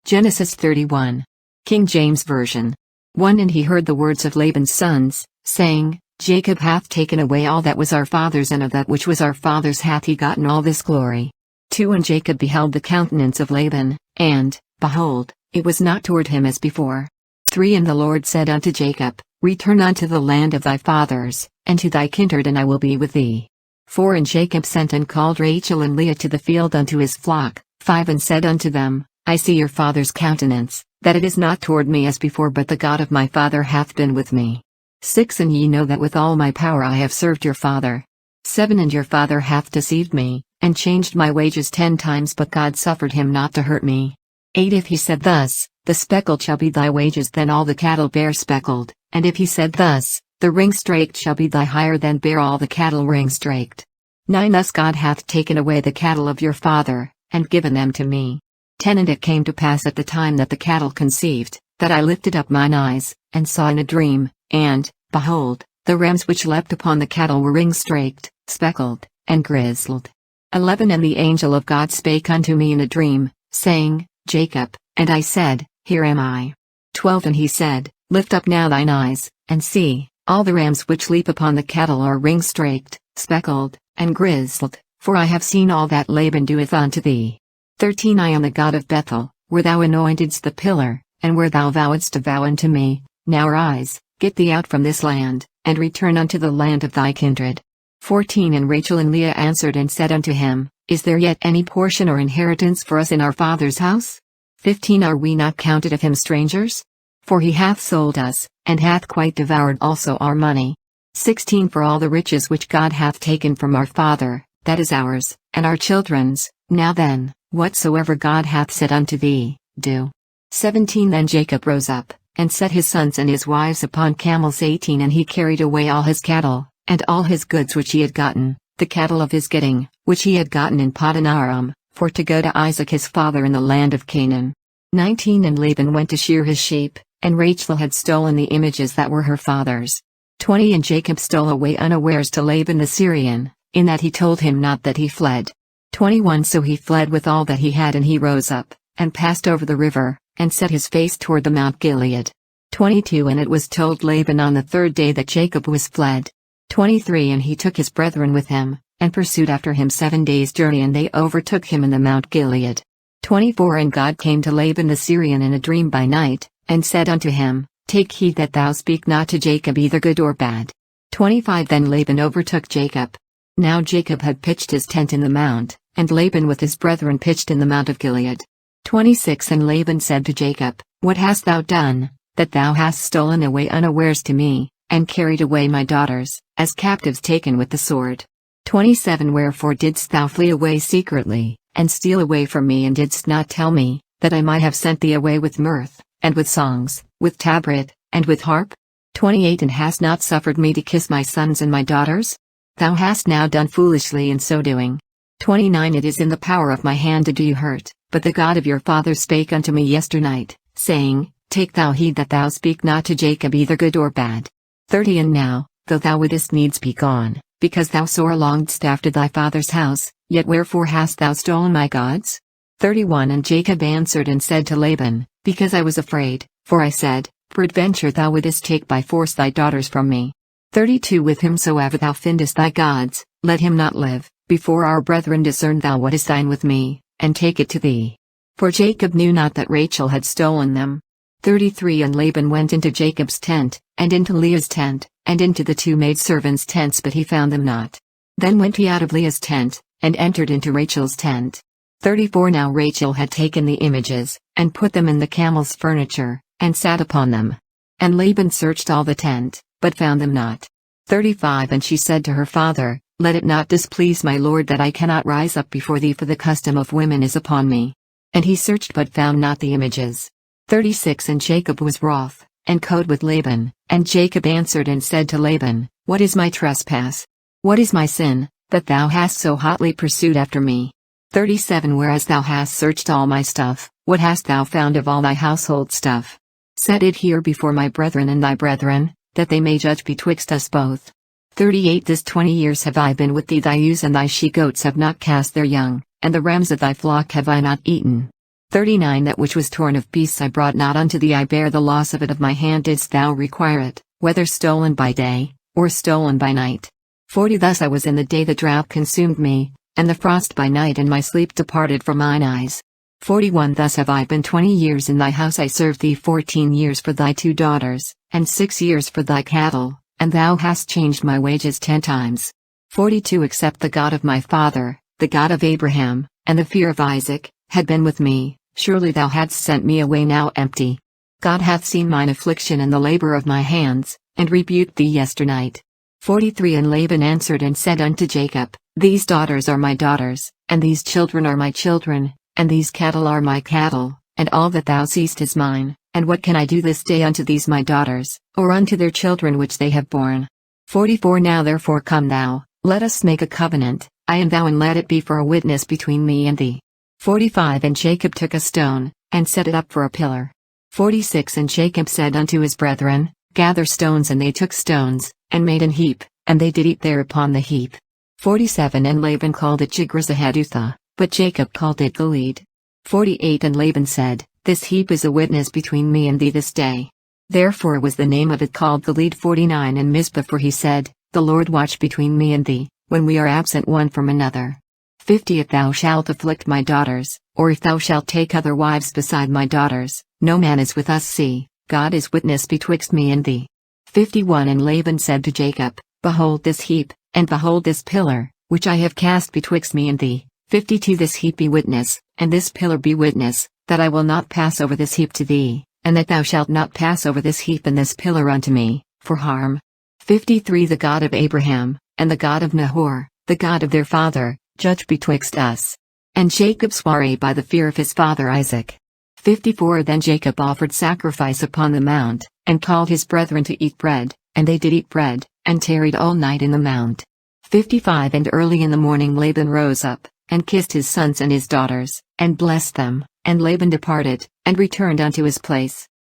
Genesis 31. King James Version. 1 And he heard the words of Laban's sons, saying, Jacob hath taken away all that was our father's, and of that which was our father's hath he gotten all this glory. 2 And Jacob beheld the countenance of Laban, and, behold, it was not toward him as before. 3 And the Lord said unto Jacob, Return unto the land of thy fathers, and to thy kindred, and I will be with thee. 4 And Jacob sent and called Rachel and Leah to the field unto his flock. 5 And said unto them, I see your father's countenance, that it is not toward me as before, but the God of my father hath been with me. 6 And ye know that with all my power I have served your father. 7 And your father hath deceived me, and changed my wages 10 times, but God suffered him not to hurt me. 8 If he said thus, the speckled shall be thy wages, then all the cattle bear speckled, and if he said thus, the ringstraked shall be thy hire, then bear all the cattle ringstraked. 9 Thus God hath taken away the cattle of your father, and given them to me. 10 And it came to pass at the time that the cattle conceived, that I lifted up mine eyes, and saw in a dream, and, behold, the rams which leapt upon the cattle were ringstraked, speckled, and grizzled. 11 And the angel of God spake unto me in a dream, saying, Jacob, and I said, Here am I. 12 And he said, Lift up now thine eyes, and see, all the rams which leap upon the cattle are ringstraked, speckled, and grizzled, for I have seen all that Laban doeth unto thee. 13 I am the God of Bethel, where thou anointedst the pillar, and where thou vowedst a vow unto me. Now arise, get thee out from this land, and return unto the land of thy kindred. 14 And Rachel and Leah answered and said unto him, Is there yet any portion or inheritance for us in our father's house? 15 Are we not counted of him strangers? For he hath sold us, and hath quite devoured also our money. 16 For all the riches which God hath taken from our father, that is ours, and our children's. Now then, whatsoever God hath said unto thee, do. 17 Then Jacob rose up, and set his sons and his wives upon camels. 18 And he carried away all his cattle, and all his goods which he had gotten, the cattle of his getting, which he had gotten in Paddan Aram, for to go to Isaac his father in the land of Canaan. 19 And Laban went to shear his sheep, and Rachel had stolen the images that were her father's. 20 And Jacob stole away unawares to Laban the Syrian, in that he told him not that he fled. 21 So he fled with all that he had, and he rose up, and passed over the river, and set his face toward the Mount Gilead. 22 And it was told Laban on the 3rd day that Jacob was fled. 23 And he took his brethren with him, and pursued after him 7 days' journey, and they overtook him in the Mount Gilead. 24 And God came to Laban the Syrian in a dream by night, and said unto him, Take heed that thou speak not to Jacob either good or bad. 25 Then Laban overtook Jacob. Now Jacob had pitched his tent in the mount, and Laban with his brethren pitched in the Mount of Gilead. 26 And Laban said to Jacob, What hast thou done, that thou hast stolen away unawares to me, and carried away my daughters, as captives taken with the sword? 27 Wherefore didst thou flee away secretly, and steal away from me, and didst not tell me, that I might have sent thee away with mirth, and with songs, with tabret, and with harp? 28 And hast not suffered me to kiss my sons and my daughters? Thou hast now done foolishly in so doing. 29 It is in the power of my hand to do you hurt, but the God of your father spake unto me yesternight, saying, Take thou heed that thou speak not to Jacob either good or bad. 30 And now, though thou wouldest needs be gone, because thou sore longedst after thy father's house, yet wherefore hast thou stolen my gods? 31 And Jacob answered and said to Laban, Because I was afraid, for I said, Peradventure thou wouldest take by force thy daughters from me. 32 With whomsoever thou findest thy gods, let him not live. Before our brethren discern thou what is thine with me, and take it to thee. For Jacob knew not that Rachel had stolen them. 33 And Laban went into Jacob's tent, and into Leah's tent, and into the 2 maidservants' tents, but he found them not. Then went he out of Leah's tent, and entered into Rachel's tent. 34 Now Rachel had taken the images, and put them in the camel's furniture, and sat upon them. And Laban searched all the tent, but found them not. 35 And she said to her father, Let it not displease my lord that I cannot rise up before thee, for the custom of women is upon me. And he searched but found not the images. 36 And Jacob was wroth, and code with Laban, and Jacob answered and said to Laban, What is my trespass? What is my sin, that thou hast so hotly pursued after me? 37 Whereas thou hast searched all my stuff, what hast thou found of all thy household stuff? Set it here before my brethren and thy brethren, that they may judge betwixt us both. 38 This 20 years have I been with thee, thy ewes and thy she-goats have not cast their young, and the rams of thy flock have I not eaten. 39 That which was torn of beasts I brought not unto thee, I bear the loss of it, of my hand didst thou require it, whether stolen by day, or stolen by night. 40 Thus I was in the day, the drought consumed me, and the frost by night, and my sleep departed from mine eyes. 41 Thus have I been 20 years in thy house, I served thee 14 years for thy 2 daughters, and 6 years for thy cattle, and thou hast changed my wages 10 times. 42 Except the God of my father, the God of Abraham, and the fear of Isaac, had been with me, surely thou hadst sent me away now empty. God hath seen mine affliction and the labor of my hands, and rebuked thee yesternight. 43 And Laban answered and said unto Jacob, These daughters are my daughters, and these children are my children, and these cattle are my cattle, and all that thou seest is mine, and what can I do this day unto these my daughters, or unto their children which they have borne? 44 Now therefore come thou, let us make a covenant, I and thou, and let it be for a witness between me and thee. 45 And Jacob took a stone, and set it up for a pillar. 46 And Jacob said unto his brethren, Gather stones, and they took stones, and made an heap, and they did eat there upon the heap. 47 And Laban called it Jigrazahadutha, but Jacob called it Gilead. 48 And Laban said, This heap is a witness between me and thee this day. Therefore was the name of it called Gilead. 49 And Mizpah, for he said, The Lord watch between me and thee, when we are absent one from another. 50 If thou shalt afflict my daughters, or if thou shalt take other wives beside my daughters, no man is with us, see, God is witness betwixt me and thee. 51 And Laban said to Jacob, Behold this heap, and behold this pillar, which I have cast betwixt me and thee. 52 This heap be witness, and this pillar be witness, that I will not pass over this heap to thee, and that thou shalt not pass over this heap and this pillar unto me, for harm. 53 The God of Abraham, and the God of Nahor, the God of their father, judge betwixt us. And Jacob sware by the fear of his father Isaac. 54 Then Jacob offered sacrifice upon the mount, and called his brethren to eat bread, and they did eat bread, and tarried all night in the mount. 55 And early in the morning Laban rose up, and kissed his sons and his daughters, and blessed them, and Laban departed, and returned unto his place.